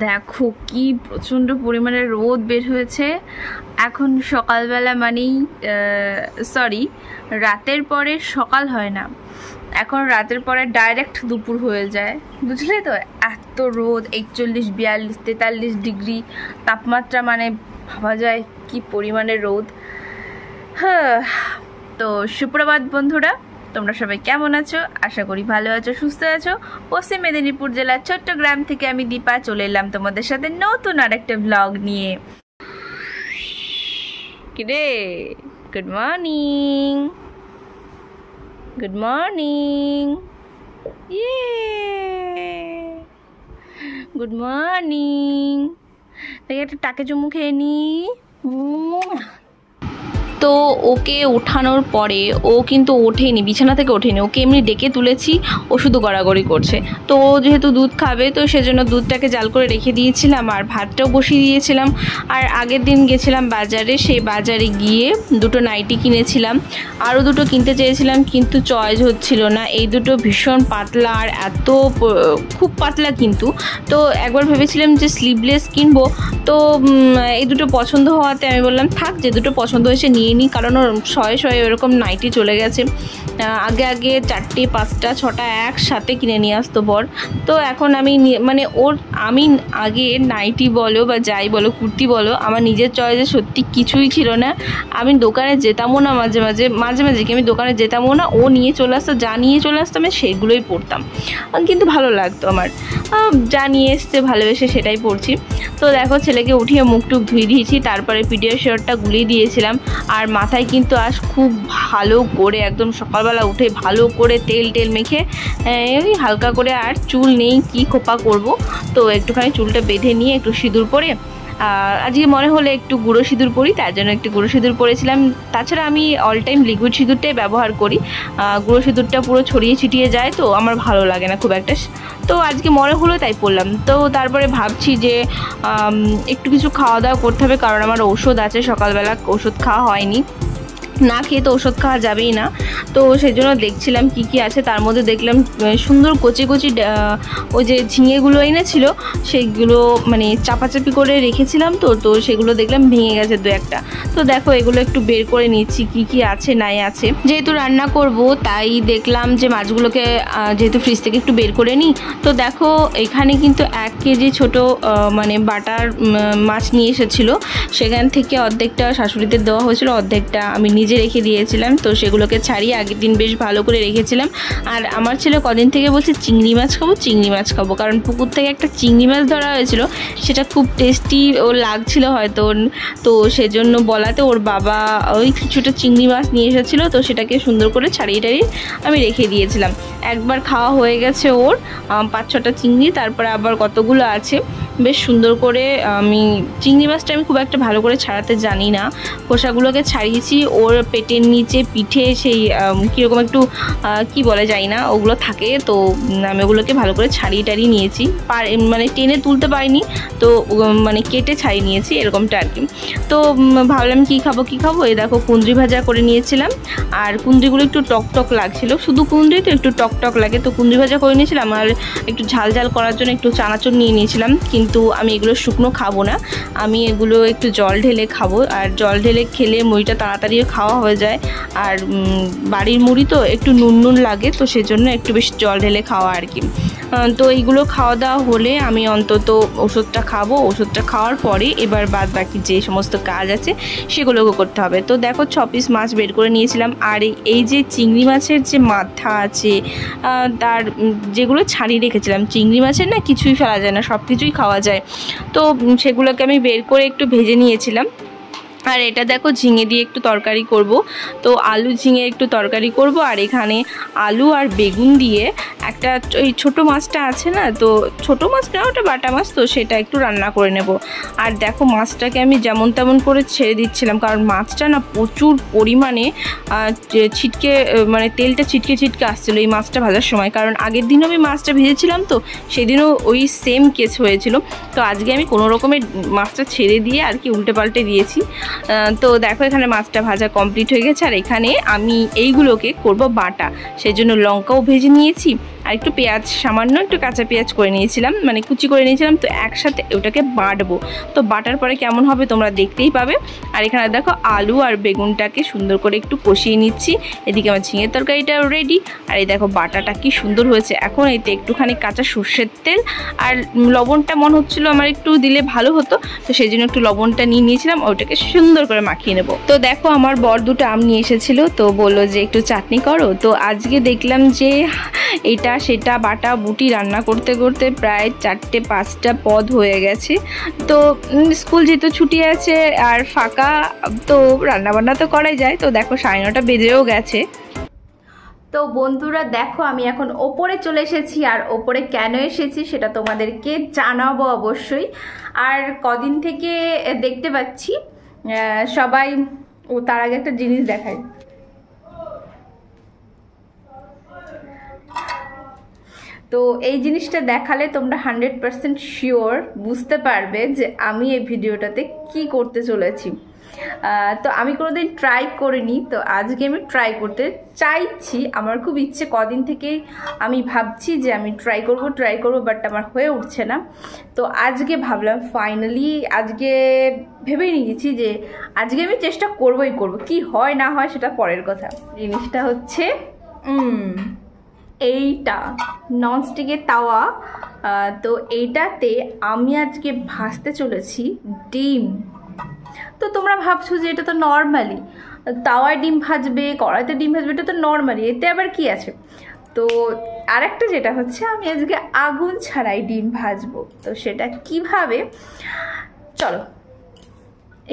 দেখো কি প্রচণ্ড পরিমাণে রোদ বের হয়েছে। এখন সকালবেলা মানেই সরি রাতের পরে সকাল হয় না, এখন রাতের পরে ডাইরেক্ট দুপুর হয়ে যায়, বুঝলে তো। এত রোদ, 41, 42, 43 ডিগ্রি তাপমাত্রা, মানে ভাবা যায় কি পরিমাণে রোদ। হ্যাঁ, তো সুপ্রভাত বন্ধুরা, তোমরা সবাই কেমন আছো? আশা করি ভালো আছো, সুস্থ আছো। পশ্চিম মেদিনীপুর জেলার চট্টগ্রাম থেকে আমি দীপা চলে এলাম তোমাদের সাথে নতুন আরেকটা ব্লগ নিয়ে। কিরে, good morning, good morning, good morning. তাই একটা টাকে চুমু খেয়ে নি। তো ওকে ওঠানোর পরে ও কিন্তু ওঠেনি, বিছানা থেকে ওঠেনি, ওকে এমনি ডেকে তুলেছি, ও শুধু গড়াগড়ি করছে। তো ও যেহেতু দুধ খাবে, তো সেজন্য দুধটাকে জাল করে রেখে দিয়েছিলাম আর ভাতটাও বসিয়ে দিয়েছিলাম। আর আগের দিন গেছিলাম বাজারে, সেই বাজারে গিয়ে দুটো নাইটি কিনেছিলাম, আরও দুটো কিনতে চেয়েছিলাম কিন্তু চয়েস হচ্ছিল না। এই দুটো ভীষণ পাতলা আর এত খুব পাতলা, কিন্তু তো একবার ভেবেছিলাম যে স্লিভলেস কিনবো, তো এই দুটো পছন্দ হওয়াতে আমি বললাম থাক, যে দুটো পছন্দ হয়েছে নিয়ে নিই, কারণ ওর শয়ে শয়ে এরকম নাইটি চলে গেছে। আগে 4টে 5টা 6টা একসাথে কিনে নিয়ে আসতো বর। তো এখন আমি মানে আমি আগে নাইটি বলো বা যাই বলো, কুর্তি বলো, আমার নিজের চয়েসে সত্যি কিছুই ছিল না। আমি দোকানে যেতামও না, মাঝে মাঝে কি আমি দোকানে যেতামও না, ও নিয়ে চলে আসতো, যা নিয়ে চলে আসতো আমি সেগুলোই পরতাম, কিন্তু ভালো লাগতো আমার। যা নিয়ে এসছে ভালোবেসে সেটাই পরছি। তো দেখো, ছেলেকে উঠিয়ে মুখ টুক ধুয়ে দিয়েছি, তারপরে পিডিয়াশিওরটা গুলিয়ে দিয়েছিলাম। আর মাথায় কিন্তু আজ খুব ভালো করে একদম সকালবেলা উঠে ভালো করে তেল মেখে হালকা করে, আর চুল নেই কি খোপা করব, তো একটুখানি চুলটা বেঁধে নিয়ে একটু সিঁদুর পরে, আজকে মনে হলে একটু গুঁড়ো সিঁদুর পরি, তার জন্য একটু গুঁড়ো সিঁদুর পরেছিলাম। তাছাড়া আমি অল টাইম লিকুইড সিঁদুরটাই ব্যবহার করি, গুঁড়ো সিঁদুরটা পুরো ছড়িয়ে ছিটিয়ে যায়, তো আমার ভালো লাগে না খুব একটা। তো আজকে মনে হলো তাই পড়লাম। তো তারপরে ভাবছি যে একটু কিছু খাওয়া দাওয়া করতে হবে, কারণ আমার ওষুধ আছে, সকালবেলা ওষুধ খাওয়া হয়নি, না খেয়ে তো ওষুধ খাওয়া যাবেই না। তো সেই জন্য দেখছিলাম কি কি আছে, তার মধ্যে দেখলাম সুন্দর কচি ওই যে ঝিঙেগুলো এনেছিল, সেইগুলো মানে চাপাচাপি করে রেখেছিলাম, তো সেগুলো দেখলাম ভেঙে গেছে 2-1টা। তো দেখো, এগুলো একটু বের করে নিচ্ছি কি কি আছে নাই আছে, যেহেতু রান্না করব তাই দেখলাম যে মাছগুলোকে যেহেতু ফ্রিজ থেকে একটু বের করে নিই। তো দেখো, এখানে কিন্তু 1 কেজি ছোটো মানে বাটার মাছ নিয়ে এসেছিলো, সেখান থেকে অর্ধেকটা শাশুড়িদের দেওয়া হয়েছিল, অর্ধেকটা আমি নিজে রেখে দিয়েছিলাম। তো সেগুলোকে ছাড়িয়ে আগের দিন বেশ ভালো করে রেখেছিলাম। আর আমার ছেলে কদিন থেকে বলছে চিংড়ি মাছ খাবো, কারণ পুকুর থেকে একটা চিংড়ি মাছ ধরা হয়েছিল, সেটা খুব টেস্টি ও লাগছিল হয়তো, তো সেজন্য বলাতে ওর বাবা ওই কিছুটা চিংড়ি মাছ নিয়ে এসেছিলো, তো সেটাকে সুন্দর করে ছাড়িয়ে আমি রেখে দিয়েছিলাম। একবার খাওয়া হয়ে গেছে ওর 5-6টা চিংড়ি, তারপরে আবার কতগুলো আছে। বেশ সুন্দর করে আমি চিংড়ি মাছটা আমি খুব একটা ভালো করে ছাড়াতে জানি না, খোসাগুলোকে ছাড়িয়েছি। ওর পেটের নিচে পিঠে সেই কীরকম একটু কি বলে যাই না, ওগুলো থাকে, তো আমি ওগুলোকে ভালো করে ছাড়িয়ে নিয়েছি, মানে টেনে তুলতে পারিনি, তো মানে কেটে ছাড়িয়ে নিয়েছি এরকমটা আর কি। তো ভাবলাম কি খাবো, এই দেখো কুঁদরি ভাজা করে নিয়েছিলাম, আর কুঁদরিগুলো একটু টক লাগছিল, শুধু কুঁদরি তো একটু টক লাগে, তো কুঁদরি ভাজা করে নিয়েছিলাম। আর একটু ঝাল করার জন্য একটু চানাচুর নিয়ে নিয়েছিলাম, কিন্তু আমি এগুলো শুকনো খাবো না, আমি এগুলো একটু জল ঢেলে খাবো। আর জল ঢেলে খেলে মুড়িটা তাড়াতাড়িও খাওয়া হয়ে যায়, আর বাড়ির মুড়ি তো একটু নুন লাগে, তো সেজন্য একটু বেশি জল ঢেলে খাওয়া আর কি। তো এইগুলো খাওয়া দাওয়া হলে আমি অন্তত ওষুধটা খাবো, ওষুধটা খাওয়ার পরে এবার বাদ বাকি যে সমস্ত কাজ আছে সেগুলোকে করতে হবে। তো দেখো 6 পিস মাছ বের করে নিয়েছিলাম, আর এই যে চিংড়ি মাছের যে মাথা আছে, তার যেগুলো ছাড়িয়ে রেখেছিলাম, চিংড়ি মাছের না কিছুই ফেলা যায় না, সব কিছুই খাওয়া যায়, তো সেগুলোকে আমি বের করে একটু ভেজে নিয়েছিলাম। আর এটা দেখো, ঝিঙে দিয়ে একটু তরকারি করব, তো আলু ঝিঙে একটু তরকারি করব। আর এখানে আলু আর বেগুন দিয়ে একটা ওই ছোটো মাছটা আছে না, তো ছোটো মাছ না, ওটা বাটা মাছ, তো সেটা একটু রান্না করে নেব। আর দেখো, মাছটাকে আমি যেমন তেমন করে ছেড়ে দিচ্ছিলাম, কারণ মাছটা না প্রচুর পরিমাণে ছিটকে, মানে তেলটা ছিটকে আসছিলো এই মাছটা ভাজার সময়, কারণ আগের দিনও আমি মাছটা ভেজেছিলাম, তো সেদিনও ওই সেম কেস হয়েছিল। তো আজকে আমি কোনো রকমের মাছটা ছেড়ে দিয়ে আর কি উল্টে পাল্টে দিয়েছি। তো দেখো, এখানে মাছটা ভাজা কমপ্লিট হয়ে গেছে, আর এখানে আমি এইগুলোকে করব বাটা, সেই জন্য লঙ্কাও ভেজে নিয়েছি, আর একটু পেঁয়াজ, সামান্য একটু কাঁচা পেঁয়াজ করে নিয়েছিলাম, মানে কুচি করে নিয়েছিলাম। তো একসাথে ওটাকে বাটবো। তো বাটার পরে কেমন হবে তোমরা দেখতেই পাবে। আর এখানে দেখো আলু আর বেগুনটাকে সুন্দর করে একটু কষিয়ে নিচ্ছি। এদিকে আমার ঝিঙের তরকারিটা রেডি। আর এই দেখো বাটাটা কি সুন্দর হয়েছে। এখন এতে একটুখানি কাঁচা সর্ষের তেল আর লবণটা মনে হচ্ছিলো আমার একটু দিলে ভালো হতো, তো সেই জন্য একটু লবণটা নিয়ে নিয়েছিলাম। ওইটাকে সুন্দর করে মাখিয়ে নেবো। তো দেখো আমার বর দুটো আম নিয়ে এসেছিলো, তো বললো যে একটু চাটনি করো। তো আজকে দেখলাম যে এটা সেটা বাটা বুটি রান্না করতে করতে প্রায় 4-5টা পদ হয়ে গেছে। তো স্কুল যেহেতু ছুটি আছে আর ফাঁকা, তো রান্নাবান্না তো করাই যায়। তো দেখো 9:30 বেজেও গেছে। তো বন্ধুরা দেখো আমি এখন ওপরে চলে এসেছি। আর ওপরে কেন এসেছি সেটা তোমাদেরকে জানাবো অবশ্যই। আর কদিন থেকে দেখতে পাচ্ছি সবাই, তার আগে একটা জিনিস দেখাই। তো এই জিনিসটা দেখালে তোমরা 100% শিওর বুঝতে পারবে যে আমি এই ভিডিওটাতে কি করতে চলেছি। তো আমি কোনোদিন ট্রাই করিনি, তো আজকে আমি ট্রাই করতে চাইছি। আমার খুব ইচ্ছে, কদিন থেকেই আমি ভাবছি যে আমি ট্রাই করব, বাট আমার হয়ে উঠছে না। তো আজকে ভাবলাম ফাইনালি, আজকে ভেবেই নিয়েছি যে আজকে আমি চেষ্টা করবই করব। কি হয় না হয় সেটা পরের কথা। জিনিসটা হচ্ছে এইটা ননস্টিকের তাওয়া। তো এইটাতে আমি আজকে ভাজতে চলেছি ডিম। তো তোমরা ভাবছো যে এটা তো নর্মালি তাওয়ায় ডিম ভাজবে, কড়াইতে ডিম ভাজবে, এটা তো নর্মালি, এতে আবার কি আছে। তো আরেকটা যেটা হচ্ছে আমি আজকে আগুন ছাড়াই ডিম ভাজবো। তো সেটা কিভাবে, চলো,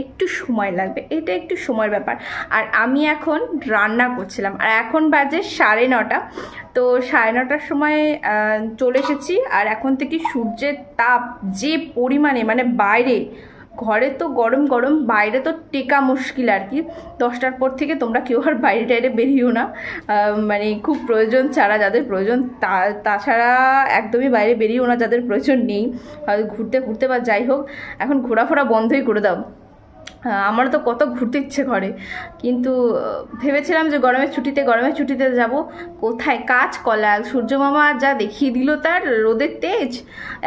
একটু সময় লাগবে, এটা একটু সময়ের ব্যাপার। আর আমি এখন রান্না করছিলাম, আর এখন বাজে 9:30। তো 9:30টার সময় চলে এসেছি। আর এখন থেকে সূর্যের তাপ যে পরিমাণে, মানে বাইরে, ঘরে তো গরম গরম, বাইরে তো টেকা মুশকিল আর কি। 10টার পর থেকে তোমরা কেউ আর বাইরে টাইরে বেরিয়েও না, মানে খুব প্রয়োজন ছাড়া, যাদের প্রয়োজন তাছাড়া একদমই বাইরে বেরিয়েও না, যাদের প্রয়োজন নেই, ঘুরতে ঘুরতে বা যাই হোক। এখন ঘোরাফোরা বন্ধই করে দাও। আমার তো কত ঘুরতে ইচ্ছে করে, কিন্তু ভেবেছিলাম যে গরমের ছুটিতে যাব। কোথায় কাজ কলা, সূর্যমামা যা দেখিয়ে দিল তার রোদের তেজ।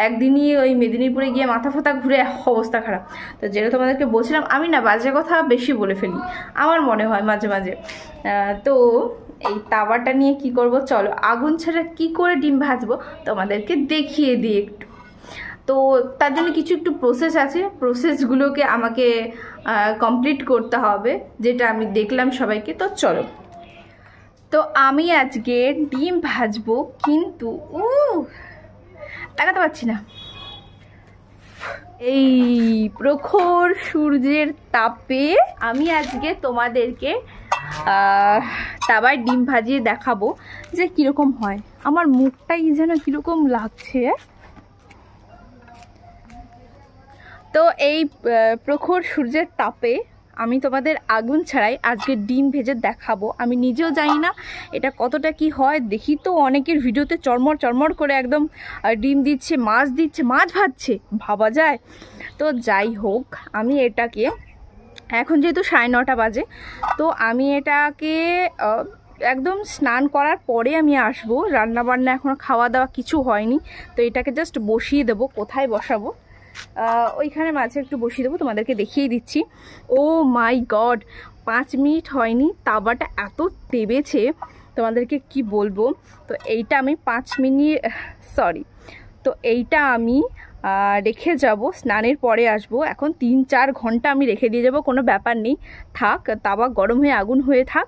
একদিনই ওই মেদিনীপুরে গিয়ে মাথা ফাথা ঘুরে অবস্থা খারাপ। তো যেটা তোমাদেরকে বলছিলাম, আমি না বাজে কথা বেশি বলে ফেলি, আমার মনে হয় মাঝে মাঝে। তো এই তাওয়াটা নিয়ে কি করব, চলো আগুন ছাড়া কি করে ডিম ভাজবো তোমাদেরকে দেখিয়ে দিই একটু। তো তার জন্য কিছু একটু প্রসেস আছে, প্রসেসগুলোকে আমাকে কমপ্লিট করতে হবে, যেটা আমি দেখলাম সবাইকে। তো চলো, তো আমি আজকে ডিম ভাজবো, কিন্তু তাকাতে পারছি না। এই প্রখর সূর্যের তাপে আমি আজকে তোমাদেরকে তাওয়ায় ডিম ভাজিয়ে দেখাবো যে কীরকম হয়। আমার মুখটাই যেন কীরকম লাগছে। তো এই প্রখর সূর্যের তাপে আমি তোমাদের আগুন ছাড়াই আজকে ডিম ভেজে দেখাবো। আমি নিজেও জানি না এটা কতটা কি হয়। দেখি তো অনেকের ভিডিওতে চরমর করে একদম ডিম দিচ্ছে, মাছ ভাজছে, ভাবা যায়। তো যাই হোক, আমি এটাকে এখন যেহেতু 9:30 বাজে, তো আমি এটাকে একদম স্নান করার পরে আমি আসবো। রান্নাবান্না এখনও খাওয়া দাওয়া কিছু হয়নি। তো এটাকে জাস্ট বসিয়ে দেবো। কোথায় বসাবো, ওইখানে মাঝে একটু বসিয়ে দেবো, তোমাদেরকে দেখিয়ে দিচ্ছি। ও মাই গড, 5 মিনিট হয়নি, তাওয়াটা এত তেবেছে তোমাদেরকে কি বলবো। তো এইটা আমি 5 মিনিট, তো এইটা আমি রেখে যাব, স্নানের পরে আসবো। এখন 3-4 ঘন্টা আমি রেখে দিয়ে যাব, কোনো ব্যাপার নেই, থাক, তাওয়া গরম হয়ে আগুন হয়ে থাক।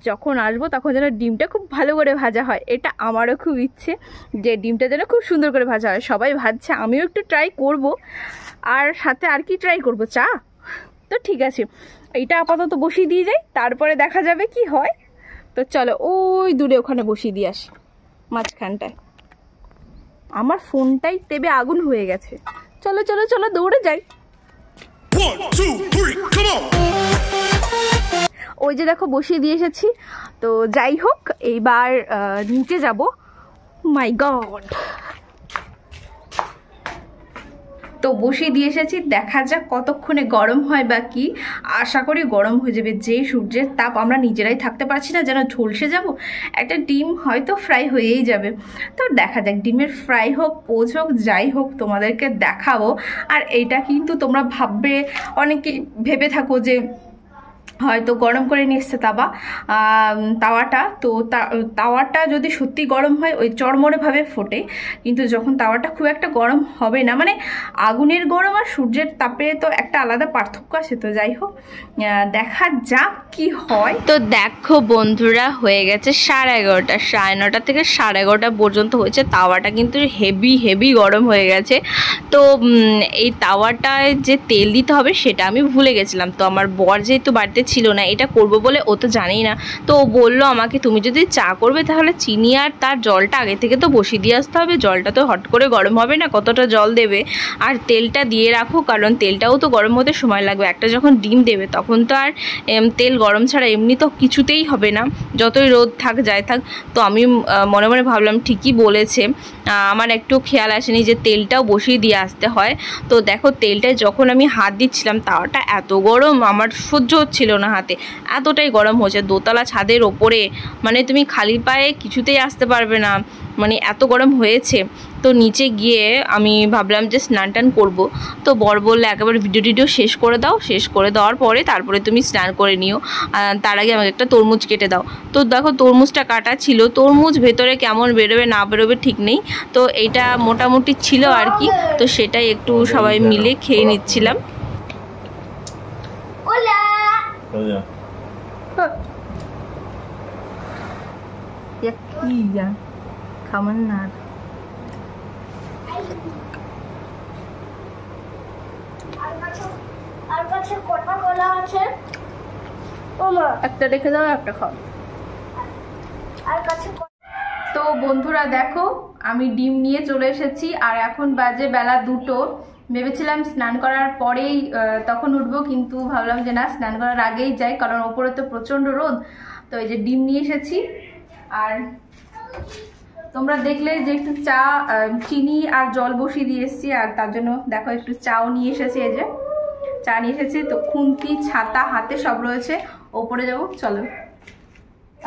যখন আসবো তখন যেন ডিমটা খুব ভালো করে ভাজা হয়। এটা আমারও খুব ইচ্ছে যে ডিমটা যেন খুব সুন্দর করে ভাজা হয়। সবাই ভাজছে, আমিও একটু ট্রাই করব। আর সাথে আর কি ট্রাই করব, চা। তো ঠিক আছে, এইটা আপাতত বসিয়ে দিয়ে যাই, তারপরে দেখা যাবে কি হয়। তো চলো ওই দূরে ওখানে বসিয়ে দিয়ে আসি, মাঝখানটায়। আমার ফোনটাই তেবে আগুন হয়ে গেছে। চলো চলো চলো দৌড়ে যাই। 1, 2, 3, come on! ওই যে দেখো বসিয়ে দিয়ে এসেছি। তো যাই হোক, এইবার নিচে যাব। মাই গড, তো বসিয়ে দিয়ে এসেছি, দেখা যাক কতক্ষণে গরম হয় বা কি। আশা করি গরম হয়ে যাবে, যেই সূর্যের তাপ আমরা নিজেরাই থাকতে পারছি না, যেন ঝলসে যাব। একটা ডিম হয়তো ফ্রাই হয়েই যাবে, তো দেখা যাক ডিমের ফ্রাই হোক পোচ হোক যাই হোক তোমাদেরকে দেখাবো। আর এইটা কিন্তু তোমরা ভাববে, অনেকে ভেবে থাকো যে হয়তো গরম করে নিয়ে এসছে তাওয়াটা, তো তাওয়াটা যদি সত্যি গরম হয় ওই চড়মড়েভাবে ফোটে, কিন্তু যখন তাওয়াটা খুব একটা গরম হবে না, মানে আগুনের গরম আর সূর্যের তাপে তো একটা আলাদা পার্থক্য আছে। তো যাই হোক, দেখা যাক কি হয়। তো দেখো বন্ধুরা, হয়ে গেছে 11:30, 9:30 থেকে 11:30 পর্যন্ত হয়েছে। তাওয়াটা কিন্তু হেভি হেভি গরম হয়ে গেছে। তো এই তাওয়াটায় যে তেল দিতে হবে সেটা আমি ভুলে গেছিলাম। তো আমার বর যেহেতু বাড়িতে ছিল না, এটা করব বলে ও তো জানেই না, তো ও বললো আমাকে, তুমি যদি চা করবে তাহলে চিনি আর তার জলটা আগে থেকে তো বসিয়ে দিয়ে আসতে হবে, জলটা তো হট করে গরম হবে না, কতটা জল দেবে, আর তেলটা দিয়ে রাখো, কারণ তেলটাও তো গরম হতে সময় লাগবে। একটা যখন ডিম দেবে তখন তো আর তেল গরম ছাড়া এমনি তো কিছুতেই হবে না, যতই রোদ থাক যাই থাক। তো আমি মনে মনে ভাবলাম ঠিকই বলেছে, আমার একটু খেয়াল আসেনি যে তেলটাও বসিয়ে দিয়ে আসতে হয়। তো দেখো তেলটায় যখন আমি হাত দিচ্ছিলাম, তাওয়াটা এত গরম আমার সহ্য হচ্ছিল না হাতে, এতটাই গরম হয়েছে। দোতলা ছাদের ওপরে, মানে তুমি খালি পায়ে কিছুতেই আসতে পারবে না, মানে এত গরম হয়েছে। তো নিচে গিয়ে আমি ভাবলাম যে স্নান টান করবো। তো বর বললে একেবারে ভিডিও শেষ করে দাও, শেষ করে দেওয়ার পরে তারপরে তুমি স্নান করে নিও, তার আগে আমাকে একটা তরমুজ কেটে দাও। তো দেখো তরমুজটা কাটা ছিল, তরমুজ ভেতরে কেমন বেরোবে না বেরোবে ঠিক নেই, তো এইটা মোটামুটি ছিল আর কি। তো সেটাই একটু সবাই মিলে খেয়ে নিচ্ছিলাম। একটা রেখে দাও, একটা খাও। তো বন্ধুরা দেখো, আমি ডিম নিয়ে চলে এসেছি, আর এখন বাজে বেলা 2টো। ভেবেছিলাম স্নান করার পরেই তখন উঠবো, কিন্তু ভাবলাম যে না, স্নান করার আগেই যাই, কারণ ওপরে তো প্রচণ্ড রোদ। তো এই যে ডিম নিয়ে এসেছি, আর তোমরা দেখলে যে একটু চা, চিনি আর জল বসিয়ে দিয়ে এসেছি, আর তার জন্য দেখো একটু চাও নিয়ে এসেছি। এই যে চা নিয়ে এসেছি, তো খুন্তি ছাতা হাতে সব রয়েছে, ওপরে যাবো, চলো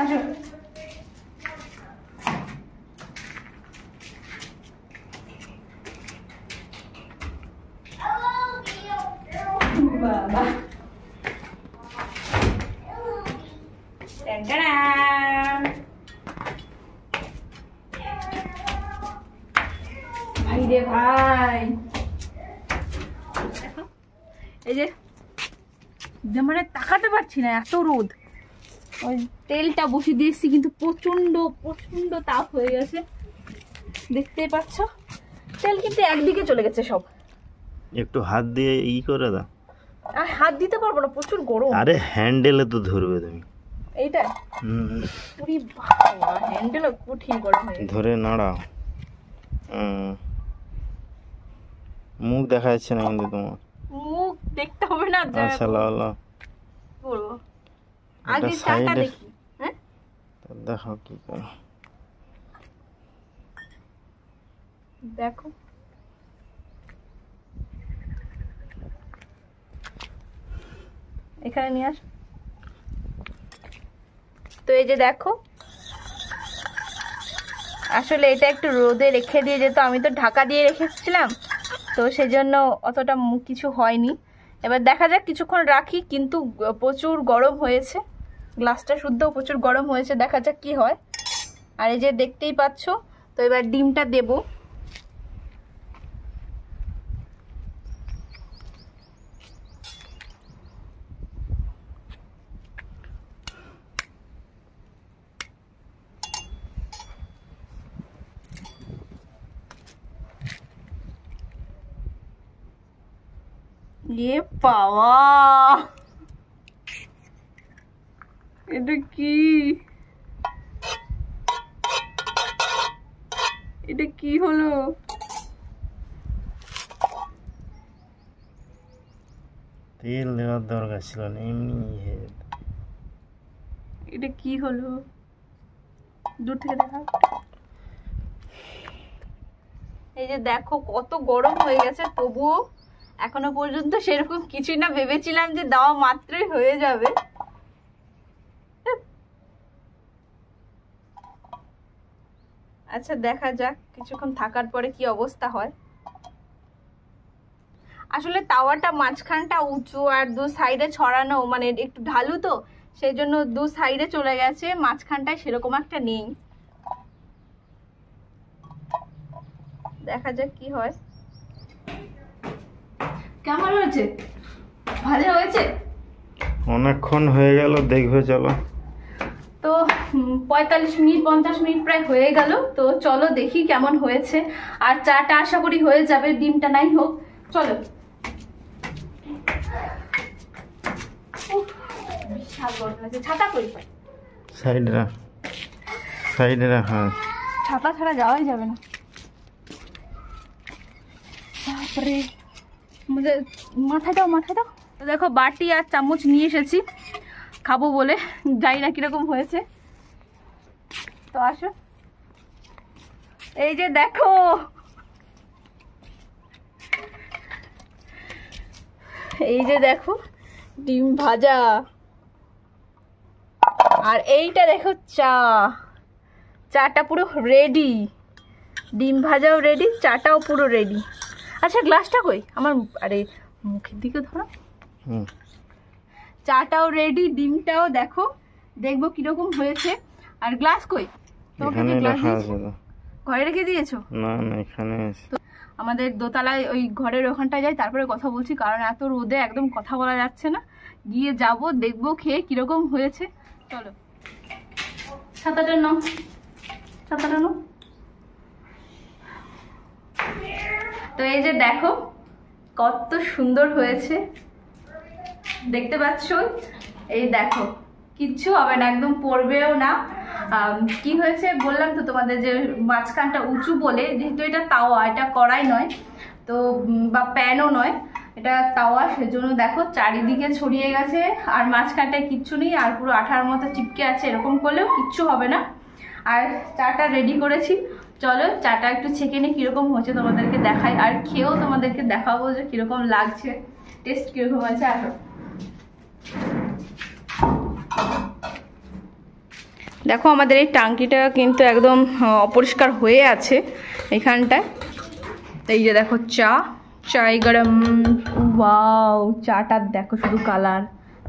আসো। বাবা ভাই রে ভাই, এই যে মানে তাকাতে পারছি না, এত রোদ। ওই তেলটা বসিয়ে দিয়েছি, কিন্তু প্রচন্ড প্রচন্ড তাপ হয়ে গেছে, দেখতেই পাচ্ছ। তেল কিন্তু একদিকে চলে গেছে সব। একটু হাত দিয়ে করে দাও। আর হাত দিতে পারবো না, প্রচুর গরম। আরে হ্যান্ডেলে তো ধরবে তুমি, এইটা পুরি বাবা, হ্যান্ডেলও কঠিন গরম হয়ে গেছে। ধরে নাড়াও। মুখ দেখা যাচ্ছে না কিন্তু তোমার। মুখ দেখতে হবে না, আচ্ছা লাও লাও বলবো আগে চাটা দেখি। হ্যাঁ দেখো কি করো, দেখো এখানে নিয়ে আস। তো এই যে দেখো, আসলে এটা একটু রোদে রেখে দিয়ে যেত, আমি তো ঢাকা দিয়ে রেখেছিলাম, তো সেজন্য অতটা কিছু হয়নি। এবার দেখা যাক, কিছুক্ষণ রাখি, কিন্তু প্রচুর গরম হয়েছে, গ্লাসটা শুদ্ধ প্রচুর গরম হয়েছে, দেখা যাক কি হয়। আর এই যে দেখতেই পাচ্ছ, তো এবার ডিমটা দেব। পাওয়া, এটা কি, এটা কি হলো? তেল দেওয়ার দরকার ছিল না, এমনি। এটা কি হলো, দূর থেকে দেখা। এই যে দেখো কত গরম হয়ে গেছে, তবুও এখনো পর্যন্ত সেরকম কিছুই না, ভেবেছিলাম যে দেওয়া মাত্রই হয়ে যাবে। আচ্ছা দেখা যাক কিছুক্ষণ থাকার পরে কি অবস্থা হয়। আসলে তাওয়াটা মাঝখানটা উঁচু আর দু সাইডে ছড়ানো, মানে একটু ঢালু, তো সেই জন্য দু সাইডে চলে গেছে, মাঝখানটায় সেরকম একটা নেই। দেখা যাক কি হয়। কেমন হয়েছে? ভালো হয়েছে? অনেকক্ষণ হয়ে গেল, দেখবে চলো। তো 45 মিনিট 50 মিনিট প্রায় হয়ে গেল। তো চলো দেখি কেমন হয়েছে। আর চাটা আশা করি হয়ে যাবে, ডিমটা নাই হোক। চলো। বিশাল গরম লাগছে। ছাতা কই? সাইডে রাখ, সাইডে রাখ। হ্যাঁ, ছাতা ছাড়া যাওয়াই যাবে না। তারপরে মাথায় দাও, মাথায় দাও। তো দেখো বাটি আর চামচ নিয়ে এসেছি খাবো বলে, জানি না কিরকম হয়েছে। তো আসো, এই যে দেখো, এই যে দেখো ডিম ভাজা, আর এইটা দেখো চা। চাটা পুরো রেডি, ডিম ভাজাও রেডি, চাটাও পুরো রেডি। আচ্ছা গ্লাসটা কই আমার? আরে মুখের দিকে ধরো। চাটাও রেডি, ডিমটাও দেখো, দেখবো কিরকম হয়েছে। আর গ্লাস কই? এখানে রাখা আছে। ঘরে রেখে দিয়েছো? না না, এখানে আছে। আমাদের দোতলায় ওই ঘরের ওখানটায় যাই, তারপরে কথা বলছি, কারণ এত রোদে একদম কথা বলা যাচ্ছে না। গিয়ে যাব, দেখবো খেয়ে কিরকম হয়েছে। চলো, ছাতাটা নাও, ছাতাটা নাও। তো এই যে দেখো কত সুন্দর হয়েছে, দেখতে পাচ্ছ? এই দেখো কিচ্ছু হবে না, একদম পড়বেও না। কি হয়েছে বললাম তো তোমাদের, যে মাঝখানটা উঁচু বলে, যেহেতু এটা তাওয়া, এটা কড়াই নয় তো, বা প্যানও নয়, এটা তাওয়া, সেজন্য দেখো চারিদিকে ছড়িয়ে গেছে, আর মাঝখানটায় কিচ্ছু নেই, আর পুরো আঠার মতো চিপকে আছে। এরকম করলেও কিচ্ছু হবে না। আর চাটা রেডি করেছি, চলো চাটা একটু ছেঁকে নিয়ে কীরকম হচ্ছে তোমাদেরকে দেখাই, আর খেয়েও তোমাদেরকে দেখাবো যে কীরকম লাগছে, টেস্ট কীরকম আছে। আসো, দেখো আমাদের এই টাঙ্কিটা কিন্তু একদম অপরিষ্কার হয়ে আছে এখানটায়। এই যে দেখো চা, চাই গরম। ওয়াও, চাটা দেখো শুধু কালার,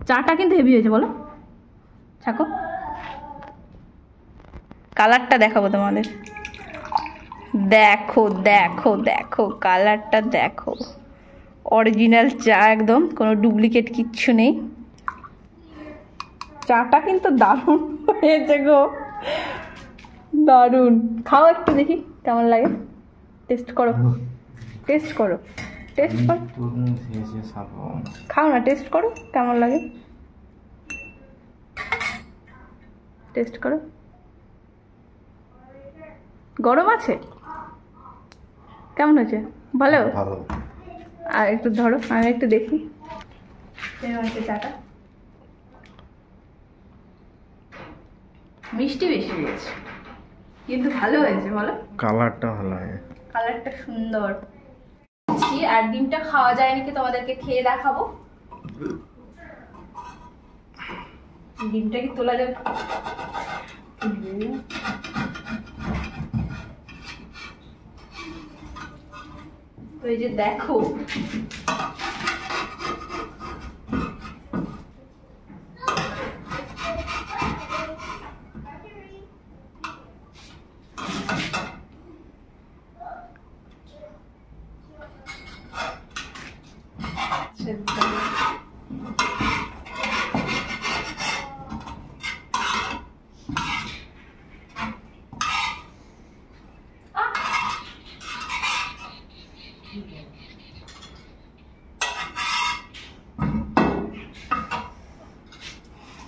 চাটা কিন্তু হেভি হয়েছে, বলো থাকো। কালারটা দেখাবো তোমাদের, দেখো দেখো দেখো কালারটা দেখো, অরিজিনাল চা একদম, কোনো ডুপ্লিকেট কিচ্ছু নেই। চাটা কিন্তু দারুণ হয়েছে গো, দারুণ। খাও একটু দেখি কেমন লাগে, টেস্ট করো, টেস্ট করো, টেস্ট করো, খাও না, টেস্ট করো কেমন লাগে, টেস্ট করো। গরম আছে? কেমন হয়েছে? ভালো? আর একটু ধরো, আমি একটু দেখি কেমন হয়েছে চাটা। মিষ্টি বেশি হয়েছে কিন্তু ভালো হয়েছে, বলো? কালারটা ভালো হয়েছে, কালারটা সুন্দর। আর ডিমটা খাওয়া যায়নি, কি তোমাদেরকে খেয়ে দেখাবো। ডিমটা কি তোলা যাবে? তো এই যে দেখো,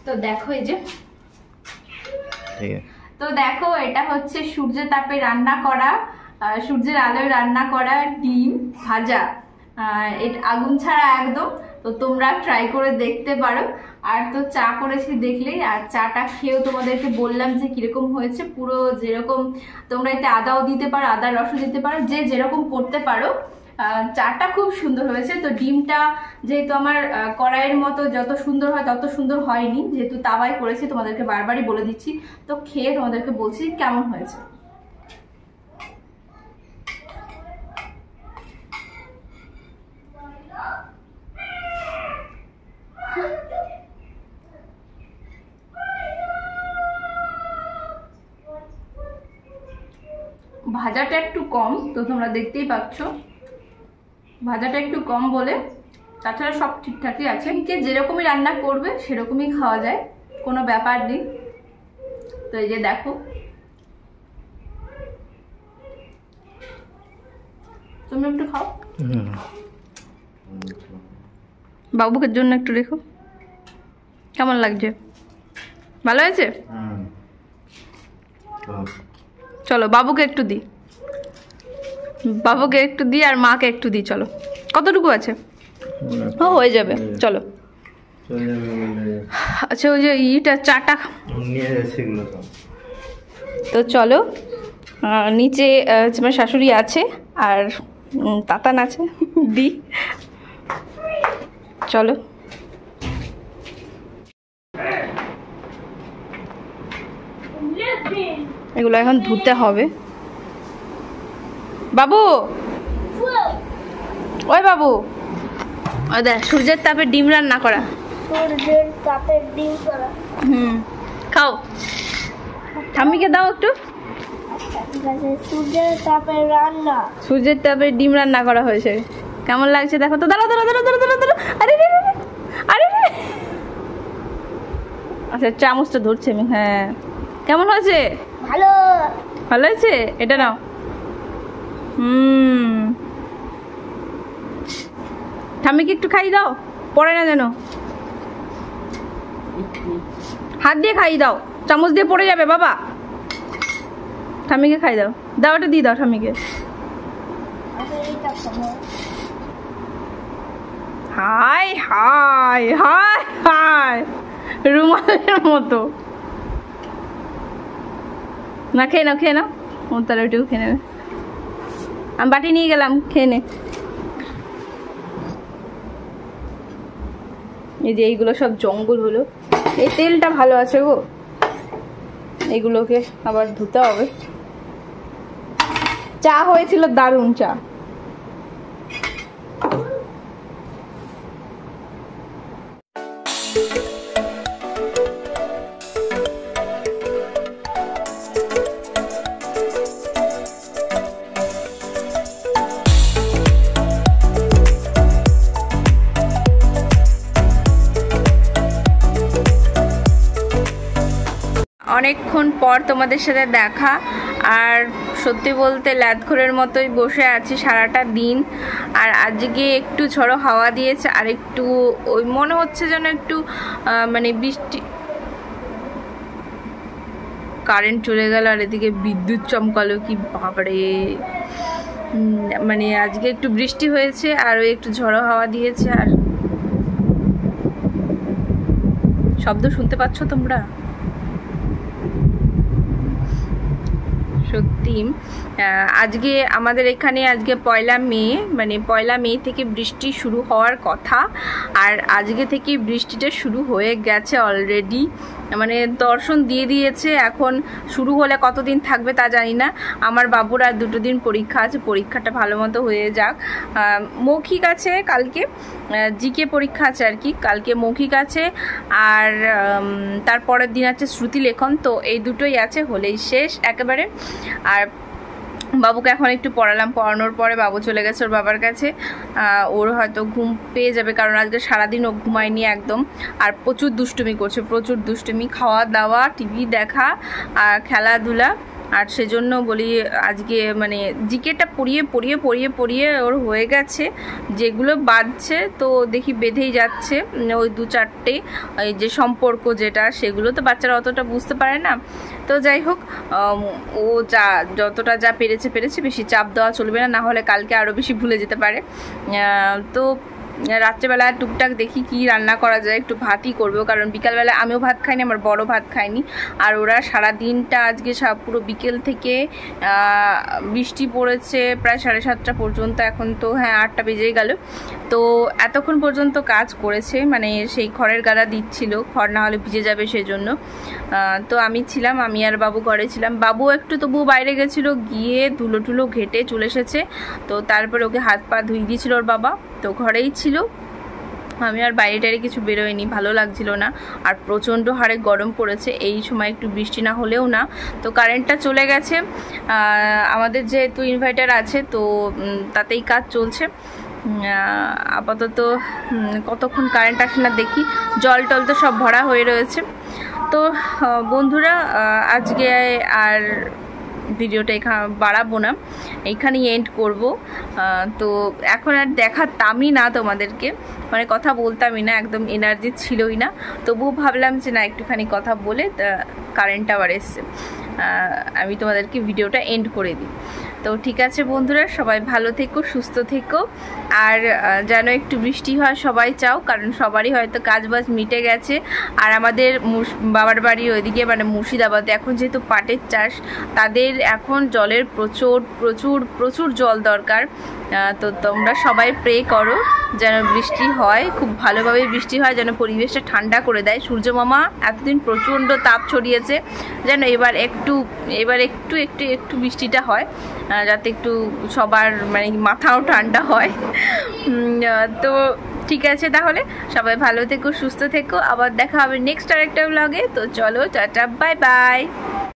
তো দেখো এই যে, তো দেখো এটা হচ্ছে সূর্যের তাপে রান্না করা, সূর্যের আলোয় রান্না করা ডিম ভাজা। এটা আগুন ছাড়া একদম। তো তোমরা ট্রাই করে দেখতে পারো। আর তো চা করেছি দেখলেই, আর চাটা খেয়েও তোমাদেরকে বললাম যে কিরকম হয়েছে। পুরো যেরকম তোমরা এতে আদাও দিতে পারো, আদার রসও দিতে পারো, যে যেরকম করতে পারো। চাটা খুব সুন্দর হয়েছে। তো ডিমটা যেহেতু আমার কড়াইয়ের মতো যত সুন্দর হয় তত সুন্দর হয়নি, যেহেতু তাওয়াই করেছি, তোমাদেরকে বারবারই বলে দিচ্ছি। তো খেয়ে তোমাদেরকে বলছি কেমন হয়েছে। ভাজাটা একটু কম, তো তোমরা দেখতেই পাচ্ছ ভাজাটা একটু কম বলে, তাছাড়া সব ঠিকঠাকই আছে। কে যেরকমই রান্না করবে সেরকমই খাওয়া যায়, কোনো ব্যাপার নেই। তো এই যে দেখো, তুমি একটু খাও, বাবুকে জন্য একটু রেখো। কেমন লাগছে? ভালো হয়েছে? চলো বাবুকে একটু দিই, বাবুকে একটু দিই আর মাকে একটু দিই। চলো, কতটুকু আছে? ও হয়ে যাবে, চলো। আচ্ছা, ওই যে ইটা চাটা তো চলো, নিচে আমার শাশুড়ি আছে আর তাতান আছে, দি চলো। এগুলো এখন ধুতে হবে। বাবু, ওই বাবু, ওই দেখ সূর্যের তাপে ডিম রান্না করা। সূর্যের তাপের ডিম করা। খাও, ঠাম্মিকে দাও একটু। ঠিক আছে, সূর্যের তাপের রান্না। সূর্যের তাপে ডিম রান্না করা হয়েছে। কেমন লাগছে দেখো তো। দাঁড়াও দাঁড়াও দাঁড়াও দাঁড়াও দাঁড়াও। আরে রে রে, আরে রে। আচ্ছা, চামচটা ধরছি আমি। হ্যাঁ, কেমন হয়েছে? ভালো। ভালো হয়েছে? এটা নাও। ঠাম্মিকে একটু খাইয়ে দাও, পড়ে না যেন। হাত দিয়ে খাইয়ে দাও, চামচ দিয়ে পড়ে যাবে বাবা। ঠাম্মিকে খাই দাও, দাও ওটা দিয়ে দাও ঠাম্মিকে। হাই হাই হাই হাই, রুমালের মতো। না, খেয়ে নাও খেয়ে নাও। ও তাহলে ওইটাও খেয়ে নেবে। আমি বাটি নিয়ে গেলাম, খেয়ে নে। এই যে এইগুলো সব জঙ্গল হলো। এই তেলটা ভালো আছে গো, এগুলোকে আবার ধুতে হবে। চা হয়েছিল দারুণ চা। অনেকক্ষণ পর তোমাদের সাথে দেখা, আর সত্যি বলতে ল্যাদখোরের মতোই বসে আছি সারাটা দিন। আর আজকে একটু ঝড়ো হাওয়া দিয়েছে, আর একটু ওই মনে হচ্ছে যেন একটু মানে বৃষ্টি। কারেন্ট চলে গেল আর এদিকে বিদ্যুৎ চমকালো, কি বাবারে। মানে আজকে একটু বৃষ্টি হয়েছে আর ওই একটু ঝড়ো হাওয়া দিয়েছে। আর শব্দ শুনতে পাচ্ছ তোমরা? সত্যি আজকে আমাদের এখানে আজকে 1 মে, মানে 1 মে থেকে বৃষ্টি শুরু হওয়ার কথা, আর আজকে থেকে বৃষ্টিটা শুরু হয়ে গেছে অলরেডি। মানে দর্শন দিয়ে দিয়েছে। এখন শুরু হলে কতদিন থাকবে তা জানি না। আমার বাবুর আর 2 দিন পরীক্ষা আছে, পরীক্ষাটা ভালো মতো হয়ে যাক। মৌখিক আছে কালকে, জিকে পরীক্ষা আছে আর কি, কালকে মৌখিক আছে। আর তারপরের দিন আছে শ্রুতিলেখন। তো এই দুটোই আছে, হলেই শেষ একেবারে। আর বাবুকে এখন একটু পড়ালাম, পড়ানোর পরে বাবু চলে গেছে ওর বাবার কাছে। ওর হয়তো ঘুম পেয়ে যাবে, কারণ আজকে সারাদিন ও ঘুমায়নি একদম। আর প্রচুর দুষ্টুমি করছে, প্রচুর দুষ্টুমি, খাওয়া দাওয়া, টিভি দেখা আর খেলাধুলা, আর সেজন্য বলি আজকে মানে জিকেটা পড়িয়ে ওর হয়ে গেছে, যেগুলো বাজছে তো দেখি বেঁধেই যাচ্ছে ওই 2-4টে এই যে সম্পর্ক যেটা, সেগুলো তো বাচ্চারা অতটা বুঝতে পারে না। তো যাই হোক, ও যতটা যা পেরেছে, বেশি চাপ দেওয়া চলবে না, না হলে কালকে আরও বেশি ভুলে যেতে পারে। তো রাত্রেবেলা টুকটাক দেখি কি রান্না করা যায়, একটু ভাতই করবো, কারণ বিকালবেলা আমিও ভাত খাইনি, আমার বড় ভাত খায়নি। আর ওরা সারা দিনটা আজকে পুরো বিকেল থেকে বৃষ্টি পড়েছে প্রায় 7:30 পর্যন্ত, এখন তো হ্যাঁ 8টা বেজেই গেল। তো এতক্ষণ পর্যন্ত কাজ করেছে, মানে সেই খড়ের গাদা দিচ্ছিল, খড় না হলে ভিজে যাবে সেজন্য। তো আমি ছিলাম, আমি আর বাবু ঘরে ছিলাম। বাবু একটু তবুও বাইরে গেছিলো, গিয়ে ধুলো ঘেটে চলে এসেছে। তো তারপরে ওকে হাত পা ধুই দিয়েছিল ওর বাবা, তো ঘরেই ছিল। আমি আর বাইরে কিছু বেরোয়নি, ভালো লাগছিল না। আর প্রচণ্ড হারে গরম পড়েছে, এই সময় একটু বৃষ্টি না হলেও না। তো কারেন্টটা চলে গেছে, আমাদের যেহেতু ইনভার্টার আছে তো তাতেই কাজ চলছে। আপাতত কতক্ষণ কারেন্ট আসে না দেখি। জল টল তো সব ভরা হয়ে রয়েছে। তো বন্ধুরা, আজকে আর ভিডিওটা এখানে বাড়াবো না, এইখানেই এন্ড করব। তো এখন আর দেখাতামই না তোমাদেরকে, মানে কথা বলতামই না, একদম এনার্জি ছিলই না। তবুও ভাবলাম যে না, একটুখানি কথা বলে কারেন্ট আবার এসছে, আমি তোমাদেরকে ভিডিওটা এন্ড করে দিই। তো ঠিক আছে বন্ধুরা, সবাই ভালো থেকো, সুস্থ থেকো। আর যেন একটু বৃষ্টি হয় সবাই চাও, কারণ সবারই হয়তো কাজবাজ মিটে গেছে। আর আমাদের বাবার বাড়ি ওইদিকে মানে মুর্শিদাবাদে এখন যেহেতু পাটের চাষ, তাদের এখন জলের প্রচুর জল দরকার। তো তোমরা সবাই প্রে করো যেন বৃষ্টি হয়, খুব ভালোভাবে বৃষ্টি হয়, যেন পরিবেশটা ঠান্ডা করে দেয়। সূর্য মামা এতদিন প্রচণ্ড তাপ ছড়িয়েছে, যেন এবার একটু বৃষ্টিটা হয়, যাতে একটু সবার মানে মাথাও ঠান্ডা হয়। তো ঠিক আছে, তাহলে সবাই ভালো থেকো, সুস্থ থেকো। আবার দেখা হবে নেক্সট আরেকটা ব্লগে। তো চলো, টাটা, বাই বাই।